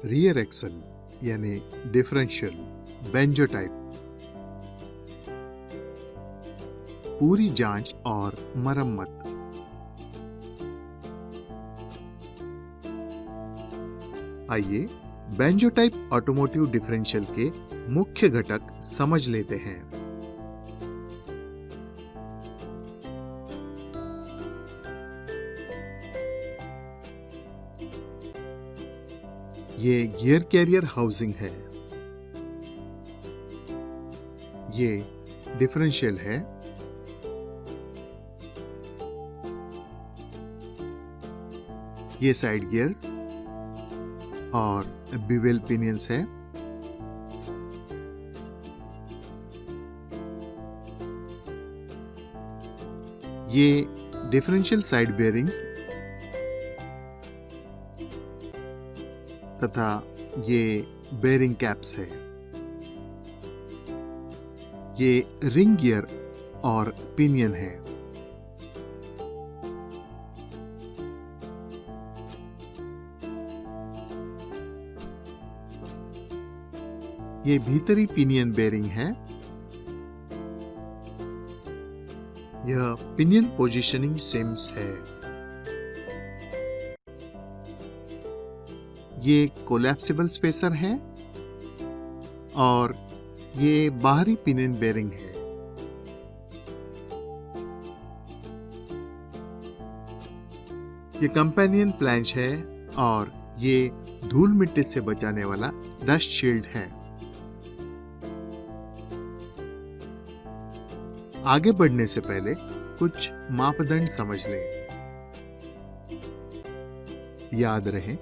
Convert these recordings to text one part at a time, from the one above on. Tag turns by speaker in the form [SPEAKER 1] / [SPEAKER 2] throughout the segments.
[SPEAKER 1] Rear axle यानी differential, banjo type, पूरी जांच और मरम्मत। आइए बेंजो टाइप ऑटोमोटिव डिफरेंशियल के मुख्य घटक समझ लेते हैं। ये गियर कैरियर हाउसिंग है, ये डिफरेंशियल है, ये साइड गियर्स और बिवेल पिनियंस है, ये डिफरेंशियल साइड बेयरिंग्स तथा ये बेयरिंग कैप्स है, ये रिंग गियर और पिनियन है। ये भीतरी पिनियन बेयरिंग है, यह पिनियन पोजीशनिंग सिम्स है, ये कोलैप्सिबल स्पेसर है और ये बाहरी पिनियन बेयरिंग है। ये कंपेनियन प्लैंच है और ये धूल मिट्टी से बचाने वाला डस्ट शील्ड है। आगे बढ़ने से पहले कुछ मापदंड समझ लें। याद रहे,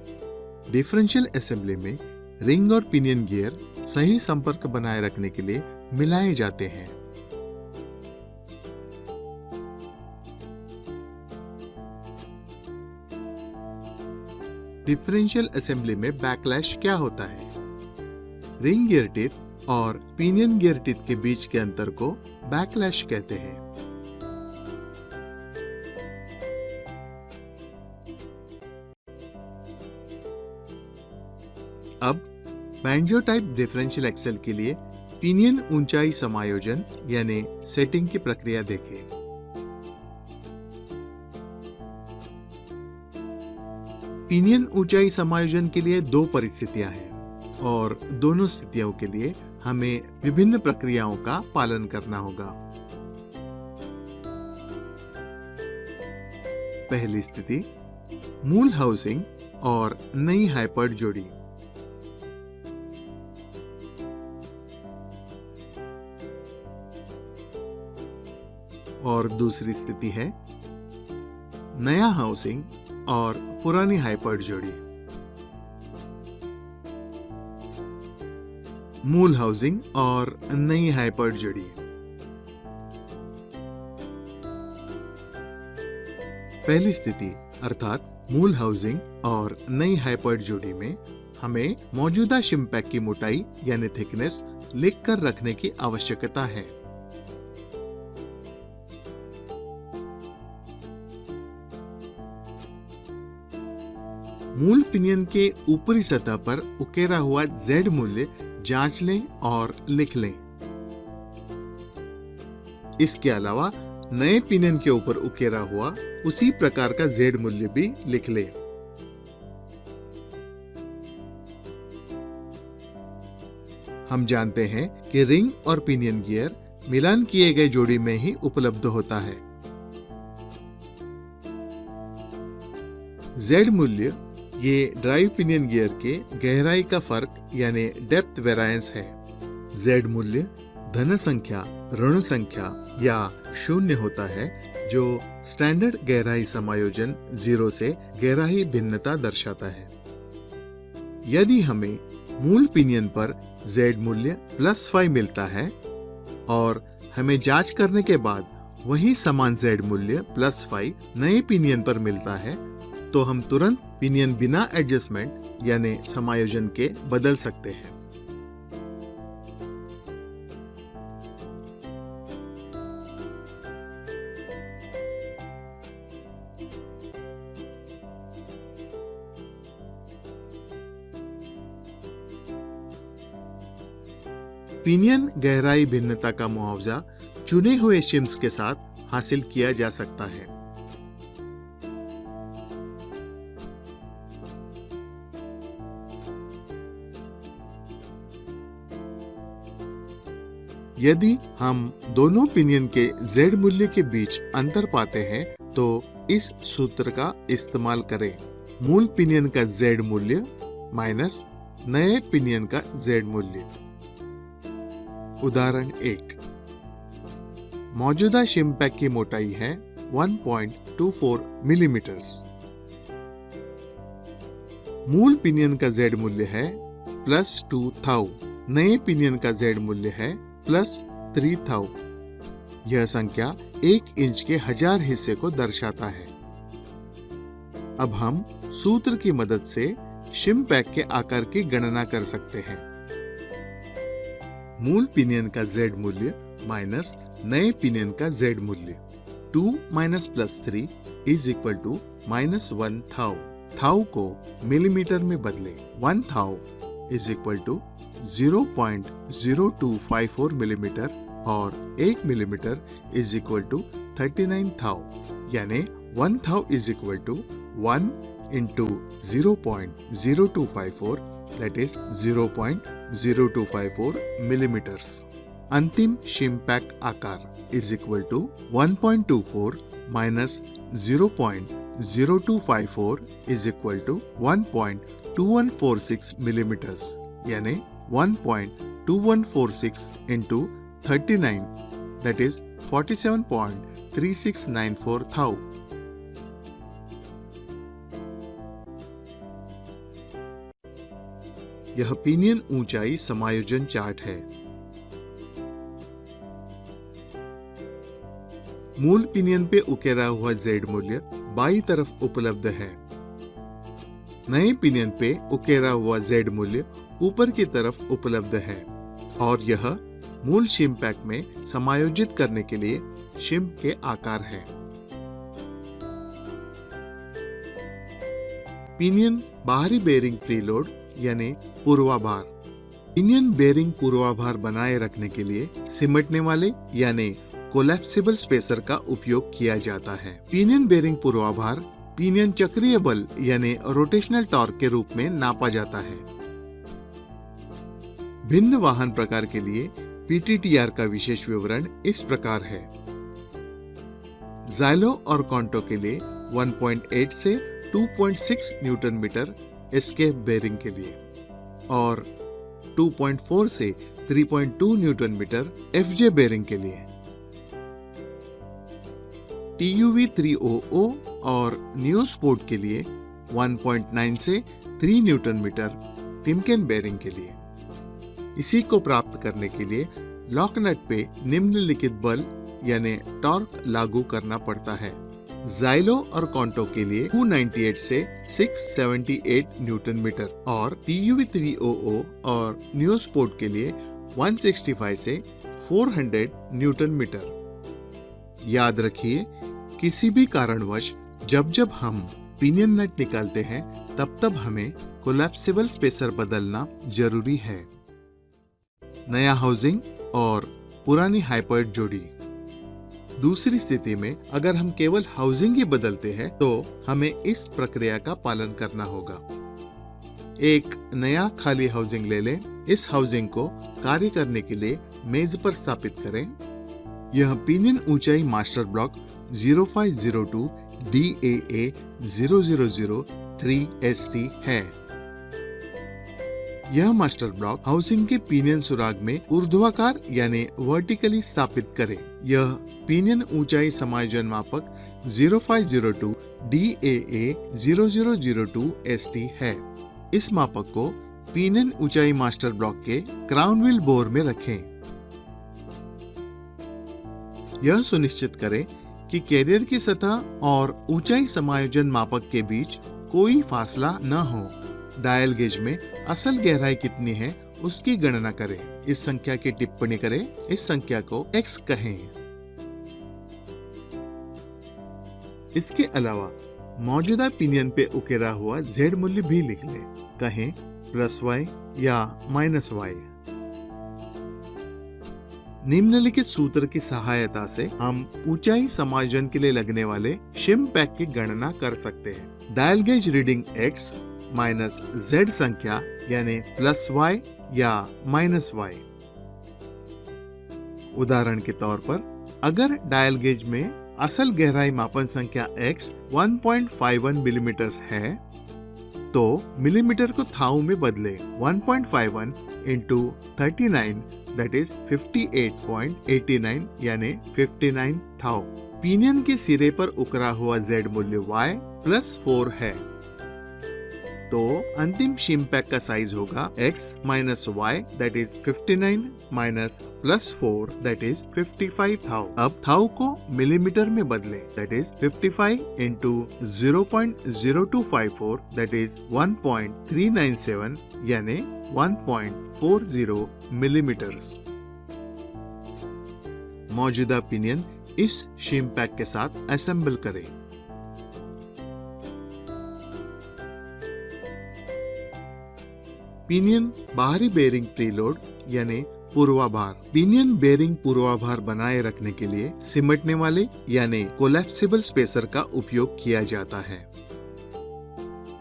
[SPEAKER 1] डिफरेंशियल असेंबली में रिंग और पिनियन गियर सही संपर्क बनाए रखने के लिए मिलाए जाते हैं। डिफरेंशियल असेंबली में बैकलैश क्या होता है? रिंग गियर टिप और पिनियन गियर टिप के बीच के अंतर को बैकलैश कहते हैं। अब बेंजो टाइप डिफरेंशियल एक्सल के लिए पिनियन ऊंचाई समायोजन यानी सेटिंग की प्रक्रिया देखें। पिनियन ऊंचाई समायोजन के लिए दो परिस्थितियां हैं और दोनों स्थितियों के लिए हमें विभिन्न प्रक्रियाओं का पालन करना होगा। पहली स्थिति, मूल हाउसिंग और नई हाइपर्ड जोड़ी। और दूसरी स्थिति है नया हाउसिंग और पुरानी हाइपर्ड जोड़ी। मूल हाउसिंग और नई हाइपर्ड जोड़ी। पहली स्थिति अर्थात मूल हाउसिंग और नई हाइपर्ड जोड़ी में हमें मौजूदा शिमपैक की मोटाई यानी थिकनेस लिखकर रखने की आवश्यकता है। मूल पिनियन के ऊपरी सतह पर उकेरा हुआ Z मूल्य जांच लें और लिख लें। इसके अलावा नए पिनियन के ऊपर उकेरा हुआ उसी प्रकार का Z मूल्य भी लिख लें। हम जानते हैं कि रिंग और पिनियन गियर मिलान किए गए जोड़ी में ही उपलब्ध होता है। Z मूल्य ये ड्राइव पिनियन गियर के गहराई का फर्क यानी डेप्थ वेरायंस है। Z मूल्य धन संख्या, ऋण संख्या या शून्य होता है जो स्टैंडर्ड गहराई समायोजन 0 से गहराई भिन्नता दर्शाता है। यदि हमें मूल पिनियन पर Z मूल्य +5 मिलता है और हमें जांच करने के बाद वही समान Z मूल्य +5 नए पिनियन पर मिलता है, तो हम तुरंत पिनियन बिना एडजस्टमेंट यानी समायोजन के बदल सकते हैं। पिनियन गहराई भिन्नता का मुआवजा चुने हुए शिम्स के साथ हासिल किया जा सकता है। यदि हम दोनों पिनियन के Z मूल्य के बीच अंतर पाते हैं तो इस सूत्र का इस्तेमाल करें। मूल पिनियन का Z मूल्य माइनस नए पिनियन का Z मूल्य। उदाहरण 1, मौजूदा शिम पैक की मोटाई है 1.24 मिलीमीटर्स। मूल पिनियन का Z मूल्य है +2 नए पिनियन का Z मूल्य है +3 यह संख्या 1 इंच के 1000 हिस्से को दर्शाता है। अब हम सूत्र की मदद से शिम पैक के आकार की गणना कर सकते हैं। मूल पिनियन का Z मूल्य माइनस नए पिनियन का Z मूल्य। 2 minus +3 is equal to -1 thou को मिलीमीटर में बदले। 1 thou is equal to 0.0254 millimetre और 1 millimetre is equal to 39 thou, यानी 1 thou is equal to 1 into 0.0254 that is 0.0254 millimeters। अंतिम शिम पैक आकार is equal to 1.24 minus 0.0254 is equal to 1.2146 millimetres, यानी 1.2146 into 39 that is 47.3694 थाउ। यह pinion ऊंचाई समायोजन chart है। मूल पिनियन पे उकेरा हुआ Z मूल्य बाईं तरफ उपलब्ध है। नए पिनियन पे उकेरा हुआ Z मूल्य ऊपर की तरफ उपलब्ध है और यह मूल शिम पैक में समायोजित करने के लिए शिम के आकार है। पिनियन बाहरी बेरिंग प्रीलोड यानी पूर्वाभार। पिनियन बेरिंग पूर्वाभार बनाए रखने के लिए सिमटने वाले यानी कोलैप्सिबल स्पेसर का उपयोग किया जाता है। पिनियन बेरिंग पूर्वाभार पिनियन चक्रीय बल यानी रोटेशनल टॉर्क के रूप में नापा जाता है। भिन्न वाहन प्रकार के लिए PTTR का विशेष विवरण इस प्रकार है। ज़ाइलो और कॉन्टो के लिए 1.8 से 2.6 न्यूटन मीटर एस्केप बेरिंग के लिए और 2.4 से 3.2 न्यूटन मीटर FJ बेरिंग के लिए। TUV 300 और नियोस्पोर्ट के लिए 1.9 से 3 न्यूटन मीटर टिमकेन बेरिंग के लिए। इसी को प्राप्त करने के लिए लॉकनट पे निम्नलिखित बल यानी टॉर्क लागू करना पड़ता है। ज़ाइलो और कॉन्टो के लिए 298 से 678 न्यूटन मीटर और TUV 300 और नियोस्पोर्ट के लिए 165 से 400 न्यूटन मीटर। याद रखिए, किसी भी कारणवश जब हम पिनियन नट निकालते हैं तब हमें कोलैप्सिबल स्पेसर बदलना जरूरी है। नया हाउसिंग और पुरानी हाइपर्ड जोड़ी। दूसरी स्थिति में अगर हम केवल हाउसिंग ही बदलते हैं तो हमें इस प्रक्रिया का पालन करना होगा। एक नया खाली हाउसिंग ले लें। इस हाउसिंग को कार्य करने के लिए मेज पर स्थापित करें। यह पिनियन ऊंचाई मास्टर ब्लॉक 0502 DAA 0003 ST है। यह मास्टर ब्लॉक हाउसिंग के पिनियन सुराग में ऊर्ध्वाकार यानी वर्टिकली स्थापित करें। यह पिनियन ऊंचाई समायोजन मापक 0502 DAA 0002 ST है। इस मापक को पिनियन ऊंचाई मास्टर ब्लॉक के क्राउन व्हील बोर में रखें। यह सुनिश्चित करें कि कैरियर की सतह और ऊंचाई समायोजन मापक के बीच कोई फासला न हो। डायल गेज में असल गहराई कितनी है उसकी गणना करें। इस संख्या की टिप्पणी करें। इस संख्या को X कहें। इसके अलावा मौजूदा पिनियन पे उकेरा हुआ Z मूल्य भी लिख लें। कहें +Y या -Y। निम्नलिखित सूत्र की सहायता से हम ऊंचाई समायोजन के लिए लगने वाले शिम पैक की गणना कर सकते हैं। Dial gauge reading x minus z संख्या यानी प्लस y या माइनस y। उदाहरण के तौर पर अगर डायल गेज में असल गहराई मापन संख्या x 1.51 मिलीमीटर है तो मिलीमीटर को थाउ में बदले 1.51 इंटू 39 दैट इज 58.89 यानी 59 थाउ। पिनियन के सिरे पर उकरा हुआ z मूल्य y प्लस 4 है तो अंतिम शिम पैक का साइज होगा x minus y that is 59 minus plus 4 that is 55 थाउ। अब थाउ को मिलीमीटर में बदले that is 55 into 0.0254 that is 1.397 यानी 1.40 मिलीमीटर्स। मौजूदा पिनियन इस शिम पैक के साथ असेंबल करें। पिनियन बाहरी बेरिंग प्रीलोड यानी पूर्वाभार। पिनियन बेरिंग पूर्वाभार बनाए रखने के लिए सिमटने वाले यानी कोलैप्सिबल स्पेसर का उपयोग किया जाता है।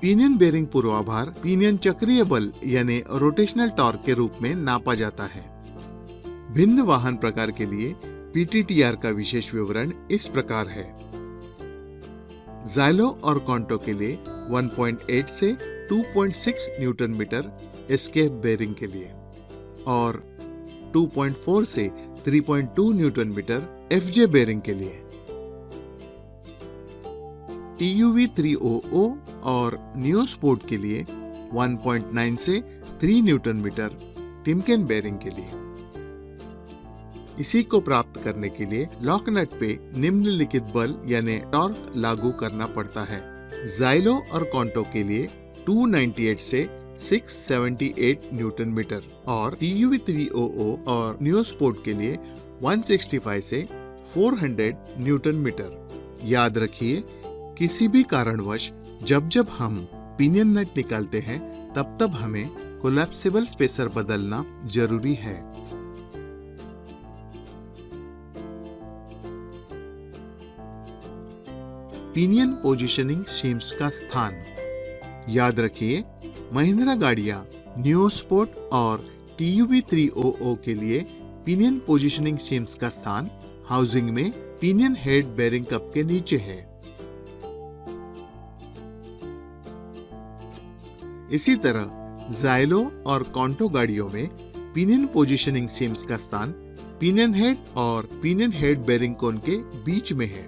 [SPEAKER 1] पिनियन बेरिंग पूर्वाभार पिनियन चक्रीय बल यानी रोटेशनल टॉर्क के रूप में नापा जाता है। भिन्न वाहन प्रकार के लिए पीटीटीआर का विशेष विवरण इस प्रकार है। ज़ाइलो और कॉन्टो के लिए 1.8 से 2.6 न्यूटन मीटर एस्केप बेरिंग के लिए और 2.4 से 3.2 न्यूटन मीटर एफजे बेरिंग के लिए। TUV 300 और नियोस्पोर्ट के लिए 1.9 से 3 न्यूटन मीटर टिमकेन बेरिंग के लिए। इसी को प्राप्त करने के लिए लॉक नट पे निम्नलिखित बल यानी टॉर्क लागू करना पड़ता है। ज़ाइलो और कॉन्टो के लिए 298 से 678 न्यूटन मीटर और TUV 300 और नियोस्पोर्ट के लिए 165 से 400 न्यूटन मीटर। याद रखिए, किसी भी कारणवश जब हम पिनियन नट निकालते हैं तब हमें कोलैप्सिबल स्पेसर बदलना जरूरी है। पिनियन पोजीशनिंग शिम्स का स्थान। याद रखिए, महिंद्रा गाड़ियां नियोस्पोर्ट और TUV 300 के लिए पिनियन पोजीशनिंग शिम्स का स्थान हाउसिंग में पिनियन हेड बेरिंग कप के नीचे है। इसी तरह ज़ाइलो और कॉन्टो गाड़ियों में पिनियन पोजीशनिंग शिम्स का स्थान पिनियन हेड और पिनियन हेड बेरिंग कोन के बीच में है।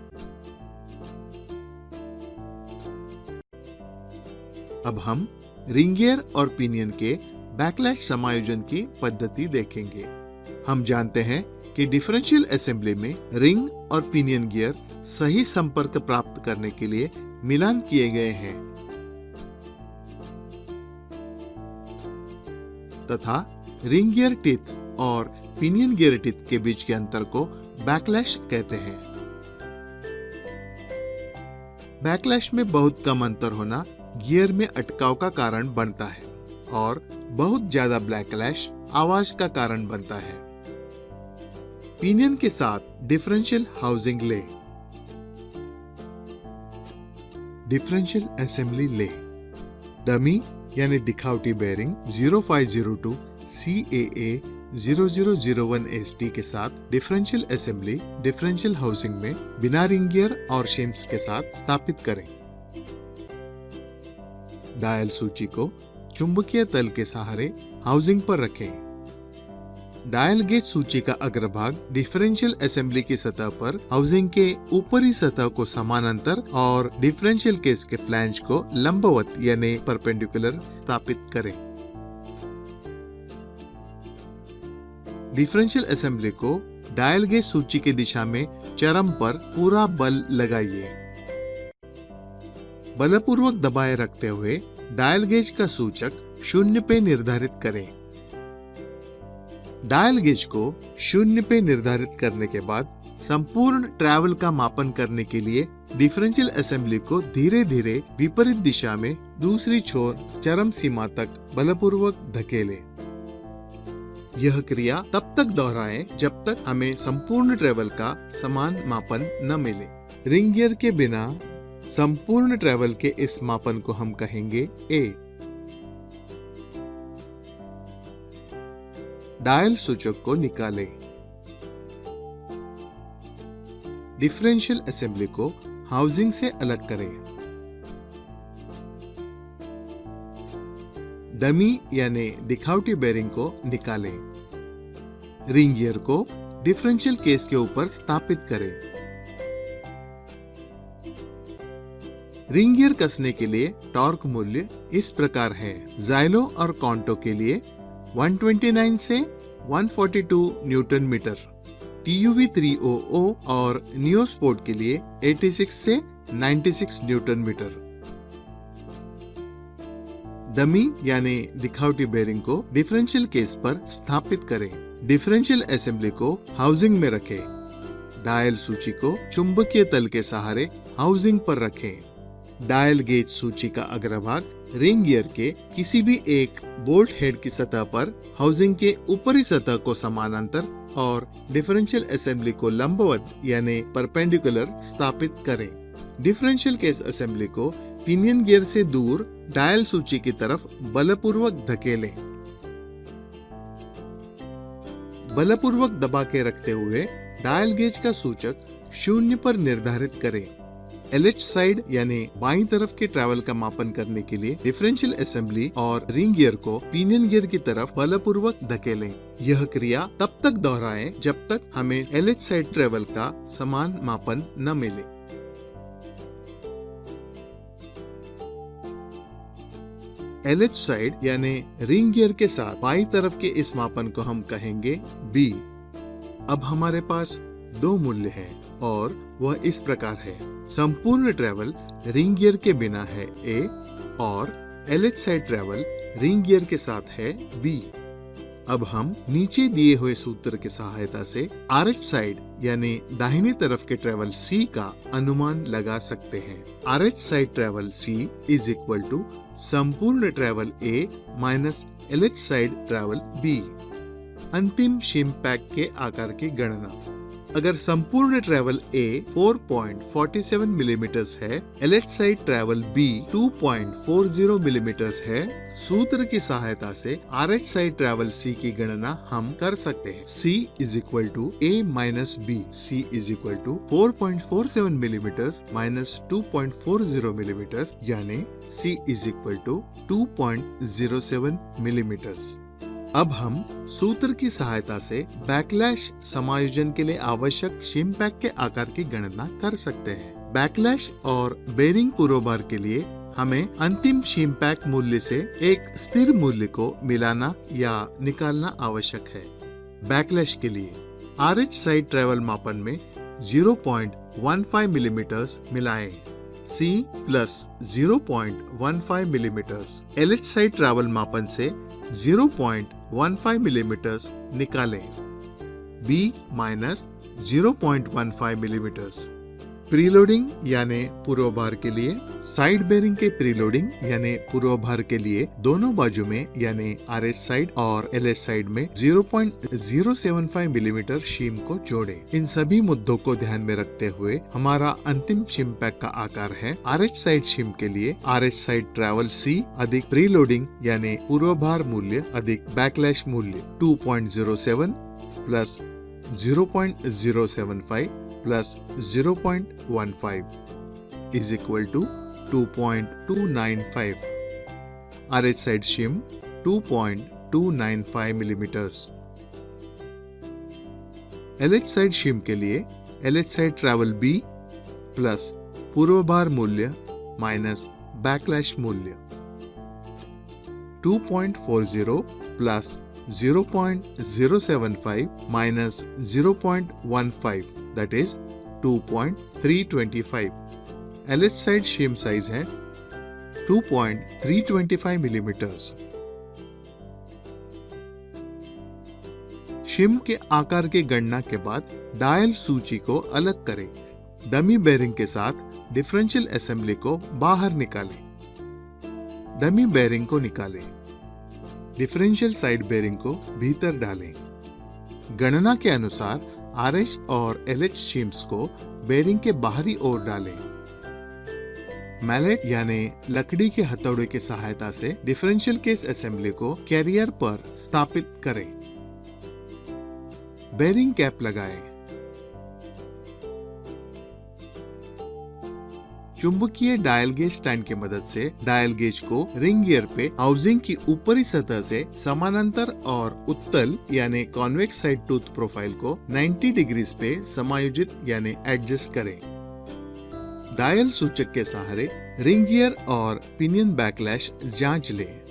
[SPEAKER 1] अब हम रिंग गियर और पिनियन के बैकलैश समायोजन की पद्धति देखेंगे। हम जानते हैं कि डिफरेंशियल असेंबली में रिंग और पिनियन गियर सही संपर्क प्राप्त करने के लिए मिलान किए गए हैं तथा रिंग गियर टिथ और पिनियन गियर टिथ के बीच के अंतर को बैकलैश कहते हैं। बैकलैश में बहुत कम अंतर होना गियर में अटकाव का कारण बनता है और बहुत ज्यादा बैकलैश आवाज का कारण बनता है। पिनियन के साथ डिफरेंशियल हाउसिंग ले। डिफरेंशियल असेंबली ले। डमी यानी दिखावटी बेरिंग 0502 CAA 0001 SD के साथ डिफरेंशियल असेंबली डिफरेंशियल हाउसिंग में बिना रिंग गियर और शिम्स के साथ स्थापित करें। डायल सूची को चुंबकीय तल के सहारे हाउसिंग पर रखें। डायल गेज सूची का अग्रभाग डिफरेंशियल असेंबली की सतह पर हाउसिंग के ऊपरी सतह को समानांतर और डिफरेंशियल केस के फ्लैंज को लंबवत यानी परपेंडिकुलर स्थापित करें। डिफरेंशियल असेंबली को डायल गेज सूची की दिशा में चरम पर पूरा बल लगाइए। बलपूर्वक दबाए रखते हुए डायल गेज का सूचक 0 पे निर्धारित करें। डायल गेज को 0 पे निर्धारित करने के बाद संपूर्ण ट्रैवल का मापन करने के लिए डिफरेंशियल असेंबली को धीरे धीरे विपरीत दिशा में दूसरी छोर चरम सीमा तक बलपूर्वक धकेलें। यह क्रिया तब तक दोहराएं जब तक हमें संपूर्ण ट्रेवल का समान मापन न मिले। रिंग गियर के बिना संपूर्ण ट्रेवल के इस मापन को हम कहेंगे A। डायल सूचक को निकालें। डिफरेंशियल असेंबली को हाउसिंग से अलग करें। डमी यानी दिखावटी बेरिंग को निकालें। रिंग गियर को डिफरेंशियल केस के ऊपर स्थापित करें। रिंग गियर कसने के लिए टॉर्क मूल्य इस प्रकार है। जाइलो और कॉन्टो के लिए 129 से 142 न्यूटन मीटर, TUV 300 और नियोस्पोर्ट के लिए 86 से 96 न्यूटन मीटर। डमी यानी दिखावटी बेरिंग को डिफरेंशियल केस पर स्थापित करें। डिफरेंशियल असेंबली को हाउसिंग में रखें। डायल सूची को चुंबकीय तल के सहारे हाउसिंग पर रखें। डायल गेज सूची का अग्रभाग रिंग गियर के किसी भी एक बोल्ट हेड की सतह पर हाउसिंग के ऊपरी सतह को समानांतर और डिफरेंशियल असेंबली को लंबवत यानी परपेंडिकुलर स्थापित करें। डिफरेंशियल केस असेंबली को पिनियन गियर से दूर डायल सूची की तरफ बलपूर्वक धकेलें। बलपूर्वक दबा के रखते हुए डायल गेज का सूचक 0 पर निर्धारित करें। LH साइड यानी बाईं तरफ के ट्रैवल का मापन करने के लिए डिफरेंशियल असेंबली और रिंग गियर को पिनियन गियर की तरफ बलपूर्वक धकेलें। यह क्रिया तब तक दोहराएं जब तक हमें LH साइड ट्रैवल का समान मापन न मिले। LH साइड यानी रिंग गियर के साथ बाईं तरफ के इस मापन को हम कहेंगे B। अब हमारे पास दो मूल्य हैं और वह इस प्रकार है। संपूर्ण ट्रैवल रिंग गियर के बिना है A और LH side travel ring gear के साथ है B। अब हम नीचे दिए हुए सूत्र की सहायता से RH साइड यानी दाहिनी तरफ के ट्रैवल C का अनुमान लगा सकते हैं। RH side travel C is equal to संपूर्ण travel A minus LH side travel B। अंतिम शिम पैक के आकार की गणना। अगर संपूर्ण ट्रैवल A 4.47 मिलीमीटर्स है, LH side travel B 2.40 millimetres है, सूत्र की सहायता से RH साइड ट्रैवल C की गणना हम कर सकते हैं। C is equal to A minus B। C is equal to 4.47 millimetres minus 2.40 millimetres यानी C is equal to 2.07 millimetres. अब हम सूत्र की सहायता से बैकलैश समायोजन के लिए आवश्यक शिम पैक के आकार की गणना कर सकते हैं। बैकलैश और बेरिंग पूर्वभार के लिए हमें अंतिम शिम पैक मूल्य से एक स्थिर मूल्य को मिलाना या निकालना आवश्यक है। बैकलैश के लिए RH साइड ट्रैवल मापन में 0.15 मिलीमीटर्स मिलाएं। C plus 0.15 millimetres LH side travel मापन से 0.15 मिलीमीटर्स निकालें। B minus 0.15 millimetres. प्रीलोडिंग यानी पूर्वभार के लिए साइड बेरिंग के प्रीलोडिंग यानी पूर्वभार के लिए दोनों बाजू में यानी RH साइड और LH साइड में 0.075 मिलीमीटर शिम को जोड़ें। इन सभी मुद्दों को ध्यान में रखते हुए हमारा अंतिम शिम पैक का आकार है। RH साइड शिम के लिए RH साइड ट्रैवल C अधिक प्रीलोडिंग यानी पूर्वभार मूल्य अधिक बैकलैश मूल्य 2.07 plus 0.075 plus 0.15 is equal to 2.295। RH side shim 2.295 millimetres. LH side shim के लिए LH side travel B plus पूर्वभार मूल्य माइनस बैकलैश मूल्य 2.40 plus 0.075 minus 0.15 that is 2.325। LH side shim size है 2.325 मिलीमीटर्स। शिम के आकार की गणना के बाद डायल सूची को अलग करें। डमी बेरिंग के साथ डिफरेंशियल असेंबली को बाहर निकालें। डमी बेरिंग को निकालें। डिफरेंशियल साइड बेरिंग को भीतर डालें। गणना के अनुसार RH और LH शिम्स को बेरिंग के बाहरी ओर डालें। मैलेट यानी लकड़ी के हथौड़े की सहायता से डिफरेंशियल केस असेंबली को कैरियर पर स्थापित करें। बेरिंग कैप लगाएं। चुंबकीय डायल गेज स्टैंड की मदद से डायल गेज को रिंग गियर पे हाउसिंग की ऊपरी सतह से समानांतर और उत्तल यानी कॉन्वेक्स साइड टूथ प्रोफाइल को 90 डिग्रीज पे समायोजित यानी एडजस्ट करें। डायल सूचक के सहारे रिंग गियर और पिनियन बैकलैश जांच लें।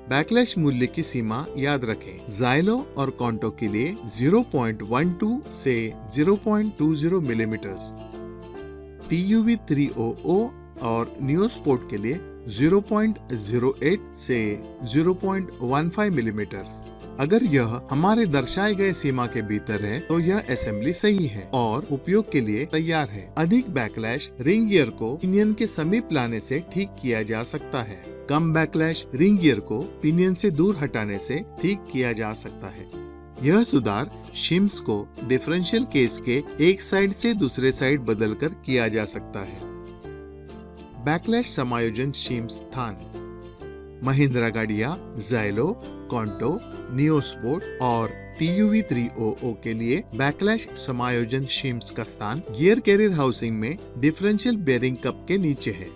[SPEAKER 1] बैकलैश मूल्य की सीमा याद रखें। ज़ाइलो और कॉन्टो के लिए 0.12 से 0.20 मिलीमीटर, TUV 300 और नियोस्पोर्ट के लिए 0.08 से 0.15 मिलीमीटर। अगर यह हमारे दर्शाए गए सीमा के भीतर है तो यह असेंबली सही है और उपयोग के लिए तैयार है। अधिक बैकलैश रिंग गियर को पिनियन के समीप लाने से ठीक किया जा सकता है। कम बैकलैश रिंग गियर को पिनियन से दूर हटाने से ठीक किया जा सकता है। यह सुधार शिम्स को डिफरेंशियल केस के एक साइड से दूसरे साइड बदलकर किया जा सकता है। बैकलैश समायोजन शिम्स स्थान महिंद्रा गाड़ियां ज़ाइलो, कॉन्टो, नियोस्पोर्ट और TUV 300 के लिए बैकलैश समायोजन शिम्स का स्थान गियर कैरियर हाउसिंग में डिफरेंशियल बेरिंग कप के नीचे है।